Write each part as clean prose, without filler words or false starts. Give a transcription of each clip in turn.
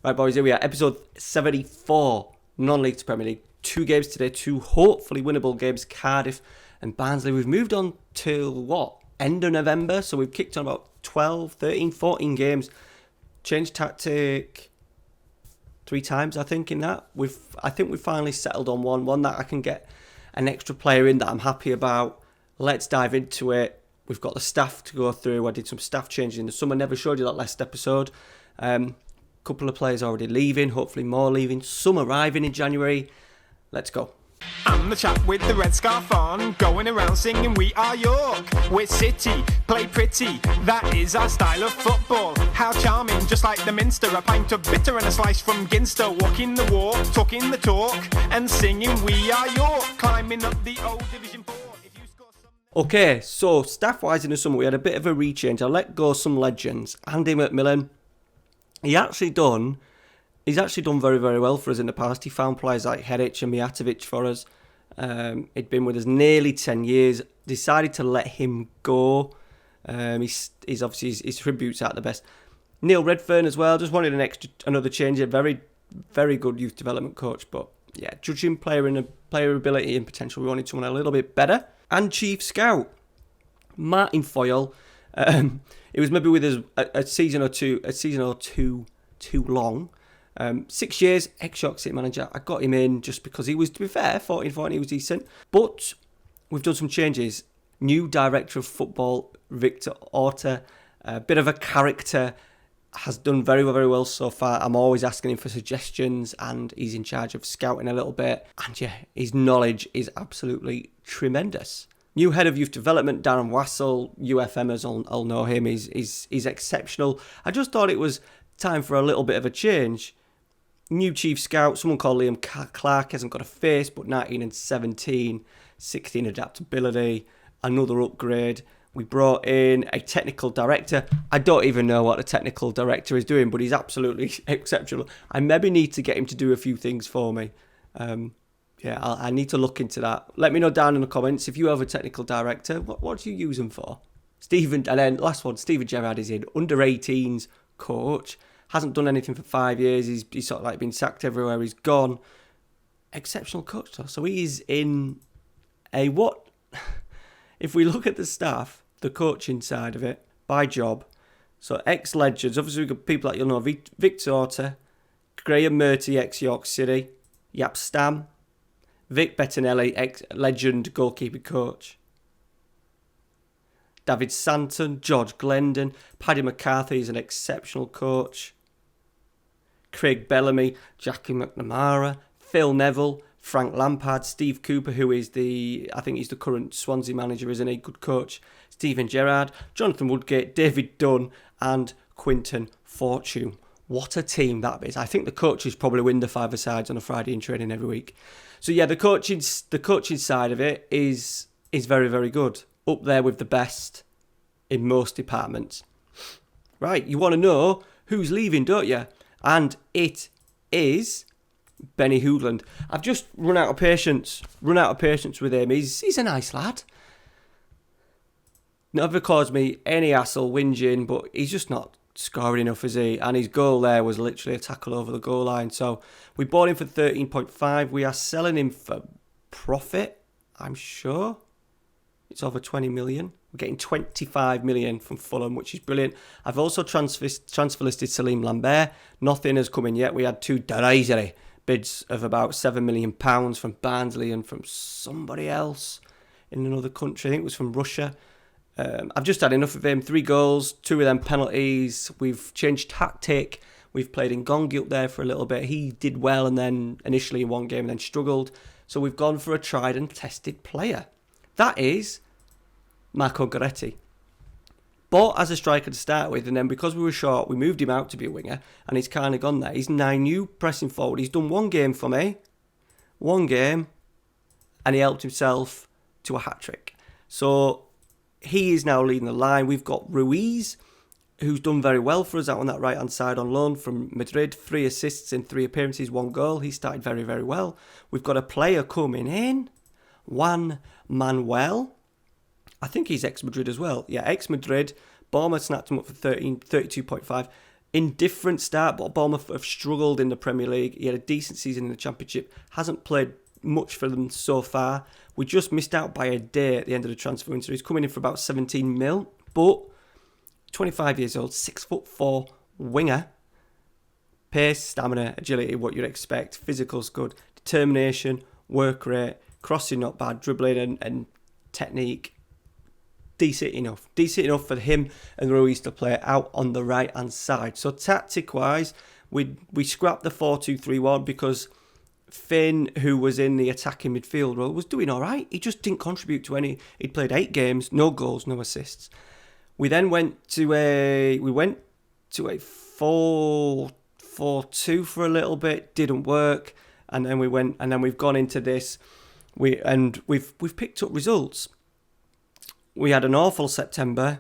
Right, boys, here we are, episode 74, non-league to Premier League. 2 games today, 2 hopefully winnable games, Cardiff and Barnsley. We've moved on till, end of November, so we've kicked on about 12, 13, 14 games. Changed tactic 3 times, I think, in that. I think we've finally settled on one that I can get an extra player in that I'm happy about. Let's dive into it. We've got the staff to go through. I did some staff changes in the summer, never showed you that last episode. Couple of players already leaving, hopefully more leaving, some arriving in January. Let's go. I'm the chap with the red scarf on, going around singing we are York. We're City, play pretty, that is our style of football. How charming, just like the Minster, a pint of bitter and a slice from Ginster. Walking the walk, talking the talk, and singing we are York. Climbing up the old Division 4. Okay, so staff-wise in the summer we had a bit of a rechange. I let go some legends. Andy McMillan, he's actually done very, very well for us in the past. He found players like Heric and Mijatovic for us. He'd been with us nearly 10 years. Decided to let him go. He's obviously his tributes aren't the best. Neil Redfern as well. Just wanted another change. A very, very good youth development coach. But yeah, judging player ability and potential, we wanted someone a little bit better. And chief scout Martin Foyle. He was maybe with us a season or two too long. 6 years, ex-York City manager. I got him in just because he was, to be fair, 14, he was decent. But we've done some changes. New director of football, Victor Orta. A bit of a character. Has done very, very well so far. I'm always asking him for suggestions and he's in charge of scouting a little bit. And yeah, his knowledge is absolutely tremendous. New head of youth development, Darren Wassell. UFMers all know him. He's exceptional. I just thought it was time for a little bit of a change. New chief scout, someone called Liam Clark, hasn't got a face, but 19 and 17, 16 adaptability, another upgrade. We brought in a technical director. I don't even know what the technical director is doing, but he's absolutely exceptional. I maybe need to get him to do a few things for me. I need to look into that. Let me know down in the comments if you have a technical director. What do you use them for? And then last one, Stephen Gerrard is in, under 18s coach. Hasn't done anything for 5 years. He's sort of like been sacked everywhere he's gone. Exceptional coach though. So he's in a what? If we look at the staff, the coaching side of it, by job. So ex-legends. Obviously we've got people that you'll know. Victor Orta, Graham Murty, ex-York City. Yap Stam. Vic Bettinelli, ex-legend goalkeeper coach. David Santon, George Glendon. Paddy McCarthy is an exceptional coach. Craig Bellamy, Jackie McNamara. Phil Neville, Frank Lampard, Steve Cooper, who is I think he's the current Swansea manager, isn't he? Good coach. Stephen Gerrard, Jonathan Woodgate, David Dunn, and Quinton Fortune. What a team that is. I think the coaches probably win the 5-a-sides on a Friday in training every week. So yeah, the coaching side of it is very, very good. Up there with the best in most departments. Right, you want to know who's leaving, don't you? And it is Benny Hoogland. I've just run out of patience with him. He's a nice lad. Never caused me any hassle whinging, but he's just not scoring enough, is he? And his goal there was literally a tackle over the goal line. So we bought him for 13.5. We are selling him for profit, I'm sure. It's over 20 million. We're getting 25 million from Fulham, which is brilliant. I've also transfer listed Salim Lambert. Nothing has come in yet. We had 2 derisory bids of about £7 million from Barnsley and from somebody else in another country. I think it was from Russia. I've just had enough of him. 3 goals, 2 of them penalties. We've changed tactic. We've played in Gongi up there for a little bit. He did well and then initially in one game and then struggled. So we've gone for a tried and tested player. That is Marco Goretti. Bought as a striker to start with, and then because we were short, we moved him out to be a winger, and he's kind of gone there. He's now new pressing forward. He's done 1 game for me. 1 game, and he helped himself to a hat-trick. So he is now leading the line. We've got Ruiz, who's done very well for us out on that right-hand side on loan from Madrid. 3 assists in 3 appearances, 1 goal. He started very, very well. We've got a player coming in, Juan Manuel. I think he's ex-Madrid as well. Yeah, ex-Madrid. Bournemouth snapped him up for 32.5. indifferent start, but Bournemouth have struggled in the Premier League. He had a decent season in the Championship, hasn't played much for them so far. We just missed out by a day at the end of the transfer window. He's coming in for about 17 mil, but 25 years old, 6'4" winger. Pace, stamina, agility, what you'd expect. Physical's good. Determination, work rate, crossing not bad, dribbling and technique. Decent enough. Decent enough for him and Ruiz to play out on the right-hand side. So tactic-wise, we scrapped the 4-2-3-1 because Finn, who was in the attacking midfield role, was doing all right. He just didn't contribute to any. He'd played 8 games, no goals, no assists. We then went to a 4-4-2 for a little bit, didn't work, and then we've gone into this. We've picked up results. We had an awful September.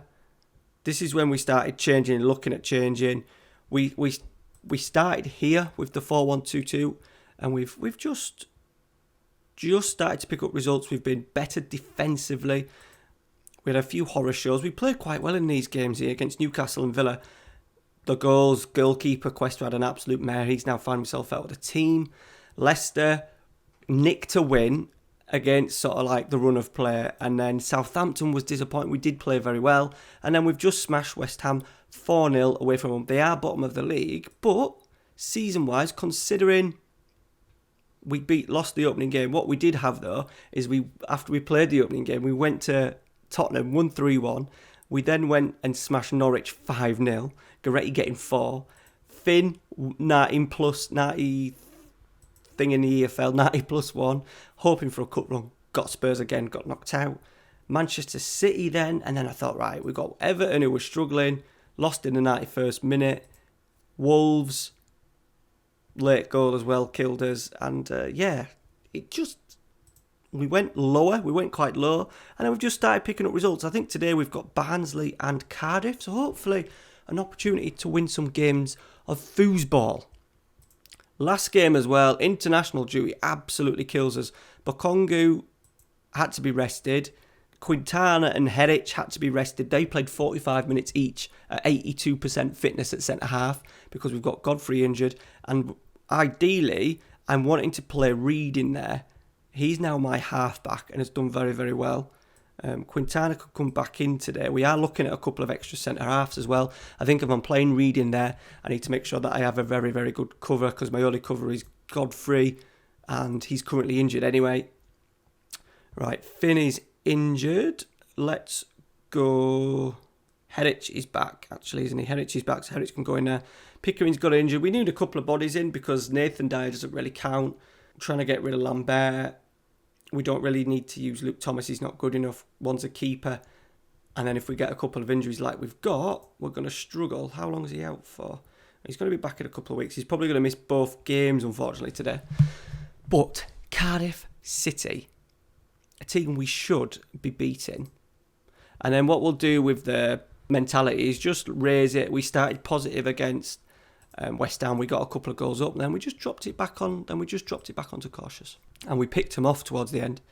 This is when we started changing, looking at changing. We started here with the 4-1-2-2, and we've just started to pick up results. We've been better defensively. We had a few horror shows. We played quite well in these games here against Newcastle and Villa. The goalkeeper Quest had an absolute mare. He's now found himself out of the team. Leicester nicked a win against sort of like the run of play, and then Southampton was disappointing. We did play very well, and then we've just smashed West Ham 4-0 away from home. They are bottom of the league, but season-wise, considering we lost the opening game, what we did have though is after we played the opening game, we went to Tottenham 1-3-1. We then went and smashed Norwich 5-0. Goretti getting 4. Finn 90 thing in the EFL, 90 plus 1, hoping for a cup run. Got Spurs again, got knocked out. Manchester City then, and then I thought, right, we got Everton who were struggling, lost in the 91st minute. Wolves, late goal as well, killed us. And we went lower, we went quite low, and then we've just started picking up results. I think today we've got Barnsley and Cardiff, so hopefully an opportunity to win some games of foosball. Last game as well, international duty absolutely kills us. Bakongu had to be rested. Quintana and Heric had to be rested. They played 45 minutes each at 82% fitness at centre-half because we've got Godfrey injured. And ideally, I'm wanting to play Reed in there. He's now my half-back and has done very, very well. Quintana could come back in today. We are looking at a couple of extra centre-halves as well. I think if I'm playing Reed in there, I need to make sure that I have a very, very good cover because my only cover is Godfrey and he's currently injured anyway. Right, Finn is injured. Let's go. Heric is back, actually, isn't he? Heric is back, so Heric can go in there. Pickering's got injured. We need a couple of bodies in because Nathan Dyer doesn't really count. I'm trying to get rid of Lambert. We don't really need to use Luke Thomas. He's not good enough. One's a keeper. And then if we get a couple of injuries like we've got, we're going to struggle. How long is he out for? He's going to be back in a couple of weeks. He's probably going to miss both games, unfortunately, today. But Cardiff City, a team we should be beating. And then what we'll do with the mentality is just raise it. We started positive against West Ham. We got a couple of goals up, and then we just dropped it back on. Then we just dropped it back onto cautious, and we picked him off towards the end.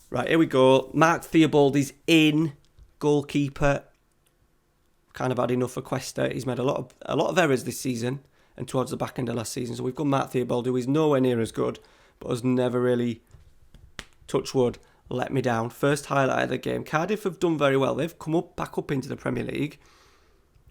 Right, here we go. Mark Theobald is in, goalkeeper. Kind of had enough for Cuesta. He's made a lot of errors this season and towards the back end of last season. So we've got Mark Theobald, who is nowhere near as good, but has never really, touch wood, let me down. First highlight of the game. Cardiff have done very well. They've come back up into the Premier League,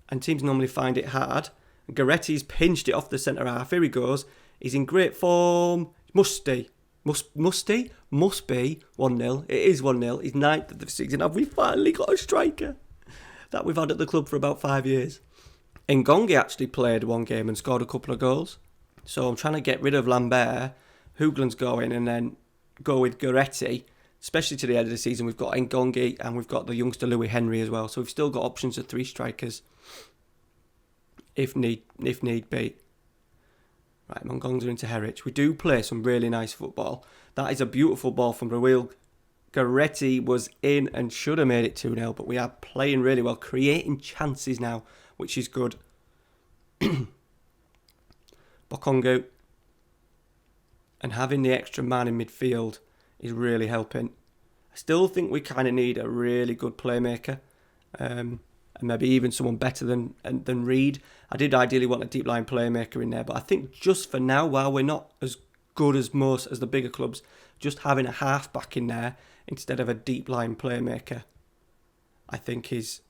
and teams normally find it hard. Goretti's pinched it off the centre-half. Here he goes. He's in great form. Must be 1-0. It is 1-0. He's 9th of the season. Have we finally got a striker that we've had at the club for about 5 years? Ngongi actually played one game and scored a couple of goals. So I'm trying to get rid of Lambert. Hoogland's going, and then go with Goretti. Especially to the end of the season, we've got Ngongi and we've got the youngster Louis Henry as well. So we've still got options of 3 strikers. If need be. Right, Mongong's into Heric. We do play some really nice football. That is a beautiful ball from Ruil. Goretti was in and should have made it 2-0, but we are playing really well, creating chances now, which is good. Bokongu. And having the extra man in midfield is really helping. I still think we kind of need a really good playmaker. and maybe even someone better than Reed. I did ideally want a deep line playmaker in there, but I think just for now, while we're not as good as the bigger clubs, just having a half-back in there instead of a deep line playmaker, I think is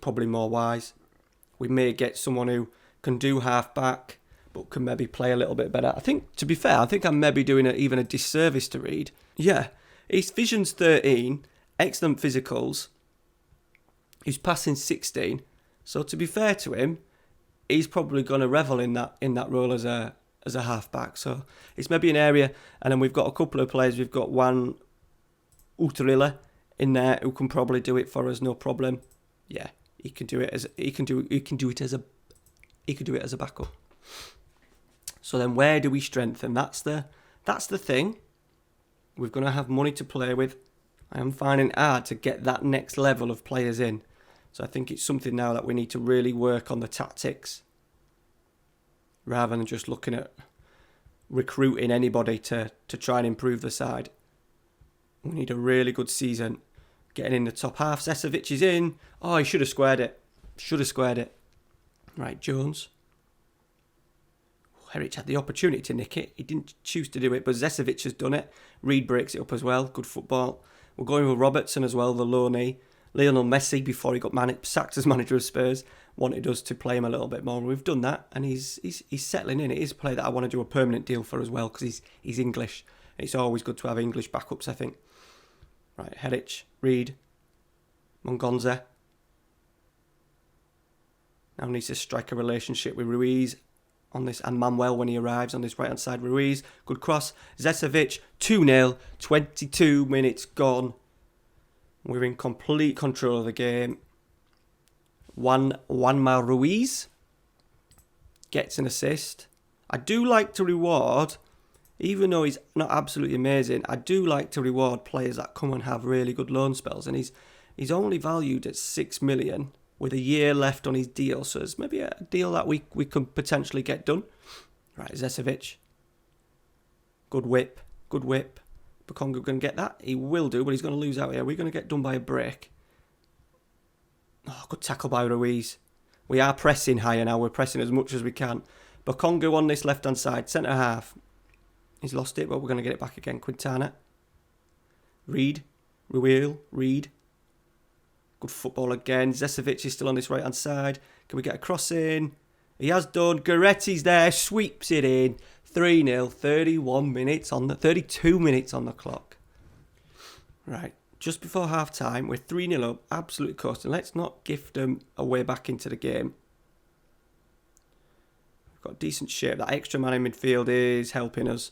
probably more wise. We may get someone who can do half-back, but can maybe play a little bit better. I think, to be fair, I think I'm maybe doing even a disservice to Reed. Yeah, his vision's 13, excellent physicals, he's passing 16. So to be fair to him, he's probably going to revel in that role as a half-back. So it's maybe an area, and then we've got a couple of players. We've got one Utrilla in there who can probably do it for us, no problem. Yeah, he can do it as a backup. So then where do we strengthen? That's the thing. We're going to have money to play with. I am finding it hard to get that next level of players in. So I think it's something now that we need to really work on the tactics rather than just looking at recruiting anybody to try and improve the side. We need a really good season. Getting in the top half. Zesevic is in. Oh, he should have squared it. Right, Jones. Herich had the opportunity to nick it. He didn't choose to do it, but Zesevic has done it. Reed breaks it up as well. Good football. We're going with Robertson as well, the low knee. Lionel Messi, before he got sacked as manager of Spurs, wanted us to play him a little bit more. We've done that, and he's settling in. It is a player that I want to do a permanent deal for as well, because he's English. It's always good to have English backups, I think. Right, Herich, Reed, Mongonza. Now needs to strike a relationship with Ruiz on this, and Manuel when he arrives on this right-hand side. Ruiz, good cross. Zesevic, 2-0, 22 minutes gone. We're in complete control of the game. Juanma Ruiz gets an assist. I do like to reward, even though he's not absolutely amazing, I do like to reward players that come and have really good loan spells. And he's only valued at 6 million with a year left on his deal. So it's maybe a deal that we could potentially get done. Right, Zesevic. Good whip. Bakonga going to get that? He will do, but he's going to lose out here. We're going to get done by a break. Oh, good tackle by Ruiz. We are pressing higher now. We're pressing as much as we can. Bakonga on this left-hand side. Centre half. He's lost it, but we're going to get it back again. Quintana. Reed. Reed. Good football again. Zesevic is still on this right-hand side. Can we get a cross in? He has done. Goretti's there. Sweeps it in. 3-0. 32 minutes on the clock. Right. Just before half-time, we're 3-0 up. Absolutely coasting. Let's not gift them a way back into the game. We've got decent shape. That extra man in midfield is helping us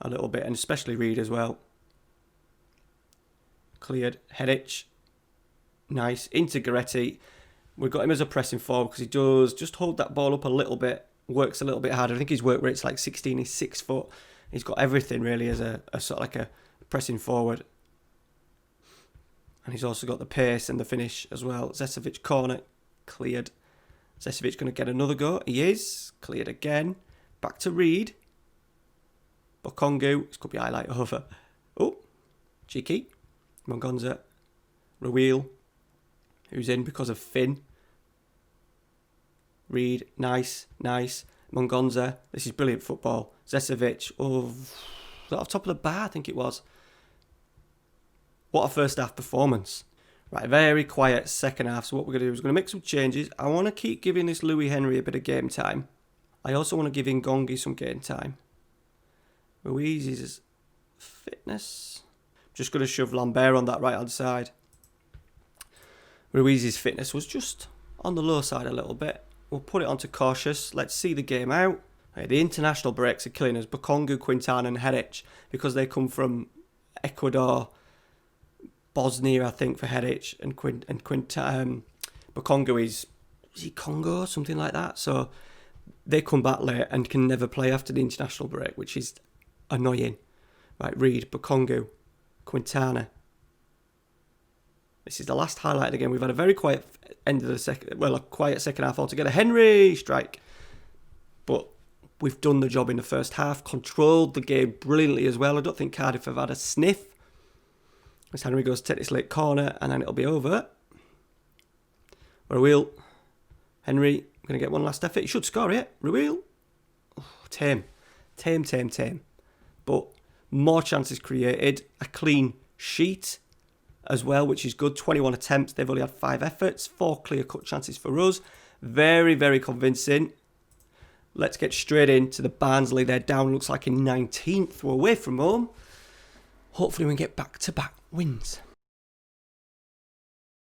a little bit, and especially Reed as well. Cleared. Herich. Nice. Into Goretti. We've got him as a pressing forward because he does just hold that ball up a little bit. Works a little bit harder. I think his work rate's like 16. He's 6 foot. He's got everything really as a sort of like a pressing forward. And he's also got the pace and the finish as well. Zesevic corner. Cleared. Zesevic going to get another go. He is. Cleared again. Back to Reed. Bakonga. This could be highlight over. Oh. Cheeky. Mongonza. Ruil. Who's in because of Finn. Reed. Nice. Mongonza. This is brilliant football. Zesevic. Oh. Off top of the bar, I think it was. What a first half performance. Right, very quiet second half. So what we're going to do is we're going to make some changes. I want to keep giving this Louis Henry a bit of game time. I also want to give Ngongi some game time. Ruiz's fitness. Just going to shove Lambert on that right hand side. Ruiz's fitness was just on the low side a little bit. We'll put it onto cautious. Let's see the game out. Right, the international breaks are killing us. Bakonga, Quintana and Herich, because they come from Ecuador, Bosnia, I think, for Herich, and Bakonga is he Congo, something like that. So they come back late and can never play after the international break, which is annoying. Right, Reed, Bakonga, Quintana. This is the last highlight of the game. We've had a very quiet end of the a quiet second half altogether. Henry strike, but we've done the job in the first half. Controlled the game brilliantly as well. I don't think Cardiff have had a sniff. As Henry goes to take this late corner, and then it'll be over. Ruel. Henry, going to get one last effort. He should score it. Ruel. Oh, tame. But more chances created. A clean sheet as well, which is good. 21 attempts. They've only had 5 efforts. 4 clear-cut chances for us. Very, very convincing. Let's get straight into the Barnsley. They're down, looks like, in 19th. We're away from home. Hopefully we can get back-to-back wins.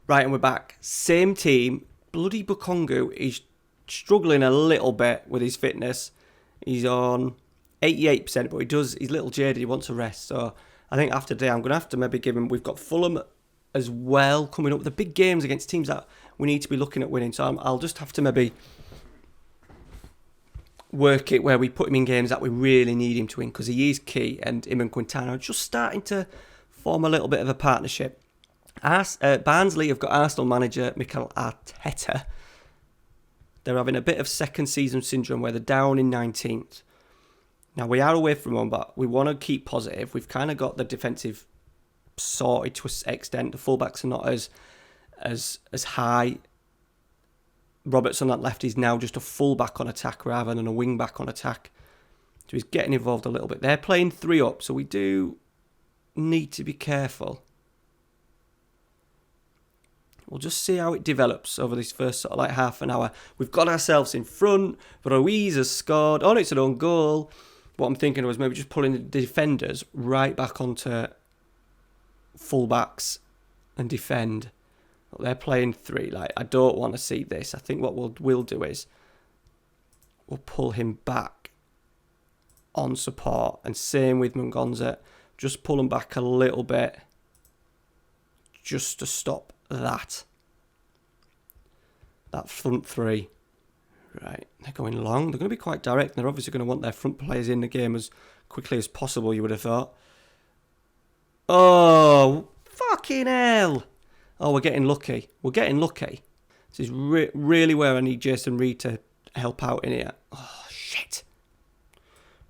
Right, and we're back. Same team. Bloody Bukongu is struggling a little bit with his fitness. He's on 88%, but he's a little jaded. He wants a rest. So I think after today, I'm going to have to maybe give him... We've got Fulham as well coming up. The big games against teams that we need to be looking at winning. So I'll just have to maybe work it where we put him in games that we really need him to win, because he is key, and him and Quintana are just starting to form a little bit of a partnership. Barnsley have got Arsenal manager Mikel Arteta. They're having a bit of second season syndrome where they're down in 19th. Now, we are away from home, but we want to keep positive. We've kind of got the defensive sorted to an extent. The fullbacks are not as high. Robertson at left is now just a fullback on attack rather than a wing back on attack. So he's getting involved a little bit. They're playing 3 up, so we do need to be careful. We'll just see how it develops over this first sort of like half an hour. We've got ourselves in front. Ruiz has scored. Oh, it's an own goal. What I'm thinking was maybe just pulling the defenders right back onto fullbacks and defend. They're playing 3. Like, I don't want to see this. I think what we'll do is we'll pull him back on support. And same with Mungonza. Just pull him back a little bit just to stop that front 3. Right, they're going long. They're going to be quite direct. And they're obviously going to want their front players in the game as quickly as possible, you would have thought. Oh, fucking hell. Oh, we're getting lucky. This is really where I need Jason Reed to help out in here. Oh, shit.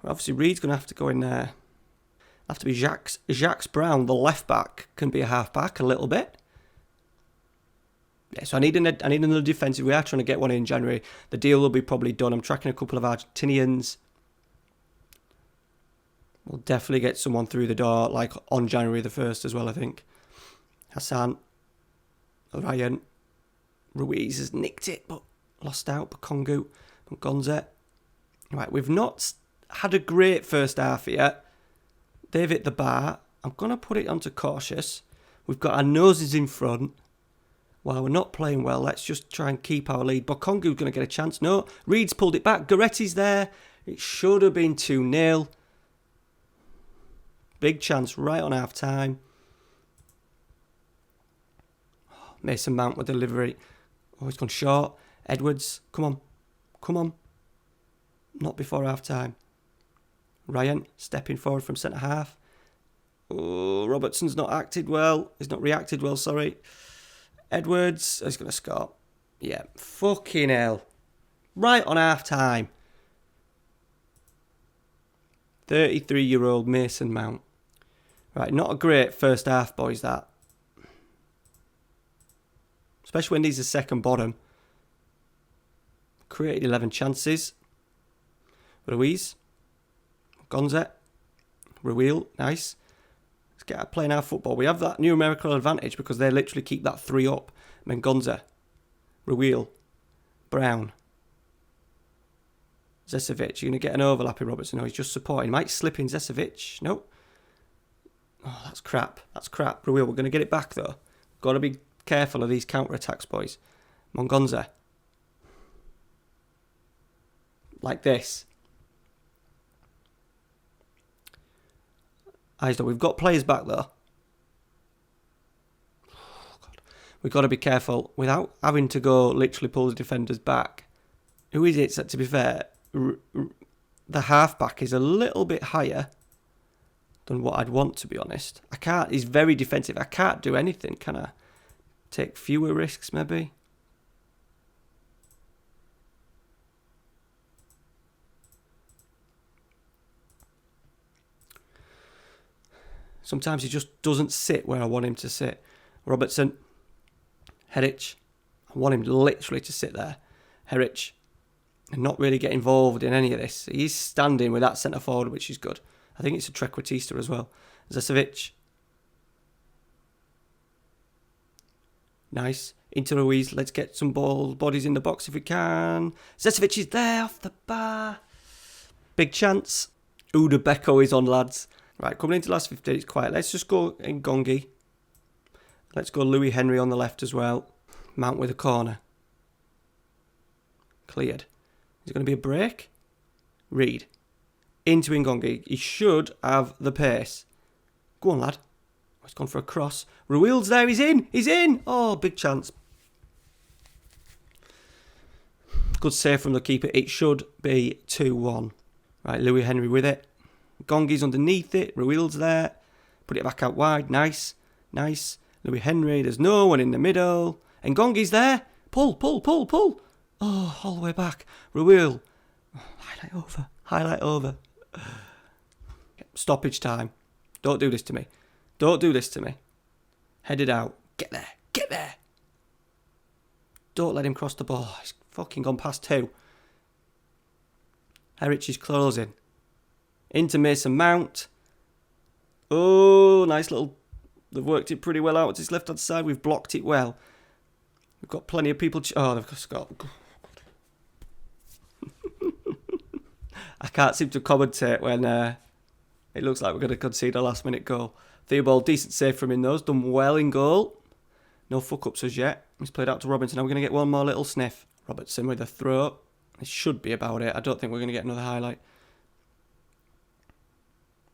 Well, obviously, Reed's going to have to go in there. Have to be Jacques Brown, the left back, can be a half back a little bit. Yeah, so I need another defensive. We are trying to get one in January. The deal will be probably done. I'm tracking a couple of Argentinians. We'll definitely get someone through the door, like on January the 1st as well, I think. Hassan, Ryan, Ruiz has nicked it, but lost out. Bukongu, Gonza. Right, we've not had a great first half yet. They've hit the bar. I'm going to put it onto cautious. We've got our noses in front. While we're not playing well, let's just try and keep our lead. Bukongu's going to get a chance. No, Reed's pulled it back. Goretti's there. It should have been 2-0. Big chance right on half time. Mason Mount with delivery. Oh, he's gone short. Edwards, come on. Not before half time. Ryan stepping forward from centre half. Oh, Robertson's not acted well. He's not reacted well, sorry. Edwards, he's going to score. Yeah, fucking hell. Right on half time. 33-year-old Mason Mount. Right, not a great first half, boys, that. Especially when he's the second bottom. Created 11 chances. Ruiz. Gonza. Ruel, nice. Let's get playing our football. We have that numerical advantage because they literally keep that 3 up. Mengonza. Ruel. Brown. Zesevic. You're going to get an overlap in Robertson. No, he's just supporting. Might slip in Zesevic. No. Oh, that's crap. Ruel, we're going to get it back though. Got to be careful of these counter-attacks, boys. Mongonza. Like this. We've got players back though. Oh, God. We've got to be careful without having to go literally pull the defenders back. Who is it? So, to be fair, the half-back is a little bit higher than what I'd want, to be honest. He's very defensive. I can't do anything, can I? Take fewer risks, maybe? Sometimes he just doesn't sit where I want him to sit. Robertson. Hedic. I want him literally to sit there, Herich, and not really get involved in any of this. He's standing with that centre forward, which is good. I think it's a Trequartista as well. Zesevic. Nice. Into Ruiz. Let's get some bodies in the box if we can. Zesevic is there off the bar. Big chance. Uda Beko is on, lads. Right, coming into the last 15, it's quiet. Let's just go in Gongi. Let's go Louis Henry on the left as well. Mount with a corner. Cleared. Is it going to be a break? Reed. Into Ngongi. He should have the pace. Go on, lad. He's gone for a cross. Ruil's there. He's in. He's in. Oh, big chance. Good save from the keeper. It should be 2-1. Right, Louis Henry with it. Gongi's underneath it. Ruil's there. Put it back out wide. Nice. Nice. Louis Henry. There's no one in the middle. And Gongi's there. Pull, pull, pull, pull. Oh, all the way back. Ruil. Highlight over. Highlight over. Stoppage time. Don't do this to me. Don't do this to me. Head it out. Get there. Get there. Don't let him cross the ball. He's fucking gone past 2. Herich is closing. Into Mason Mount. Oh, nice little... They've worked it pretty well out to his left-hand side. We've blocked it well. We've got plenty of people... Oh, they've just got... I can't seem to commentate when it looks like we're going to concede a last-minute goal. Theobald, decent save from him, though. Done well in goal. No fuck-ups as yet. He's played out to Robinson. Now we're going to get one more little sniff. Robertson with a throw. This should be about it. I don't think we're going to get another highlight.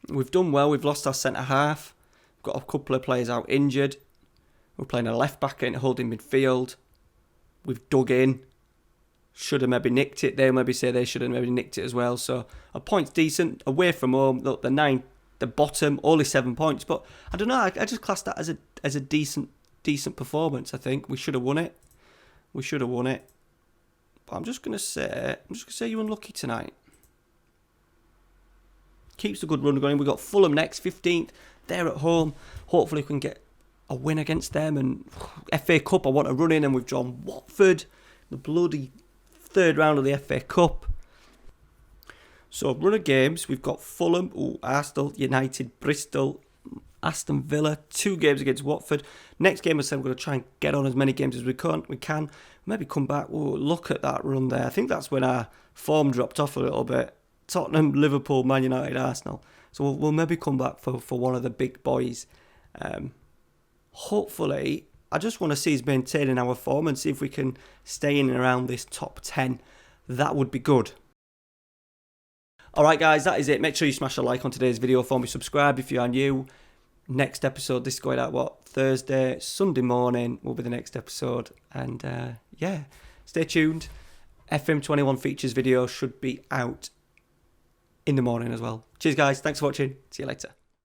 We've done well. We've lost our centre-half. We've got a couple of players out injured. We're playing a left-back in holding midfield. We've dug in. Should have maybe nicked it. They'll maybe say they should have maybe nicked it as well. So a point's decent. Away from home, look, the bottom, only 7 points. But I don't know. I just class that as a decent performance. I think we should have won it. We should have won it. But I'm just gonna say you're unlucky tonight. Keeps the good run going. We've got Fulham next, 15th. They're at home. Hopefully we can get a win against them. And FA Cup, I want to run in, and we've drawn Watford. The bloody third round of the FA Cup. So run of games, we've got Fulham, Arsenal, United, Bristol, Aston Villa, 2 games against Watford. Next game, I said we're going to try and get on as many games as we can. Maybe come back. Look at that run there. I think that's when our form dropped off a little bit. Tottenham, Liverpool, Man United, Arsenal. So we'll maybe come back for one of the big boys. Hopefully, I just want to see us maintaining our form and see if we can stay in and around this top 10. That would be good. Alright guys, that is it. Make sure you smash a like on today's video for me. Subscribe if you are new. Next episode, this is going out, Thursday, Sunday morning will be the next episode. And yeah, stay tuned. FM21 features video should be out in the morning as well. Cheers guys, thanks for watching. See you later.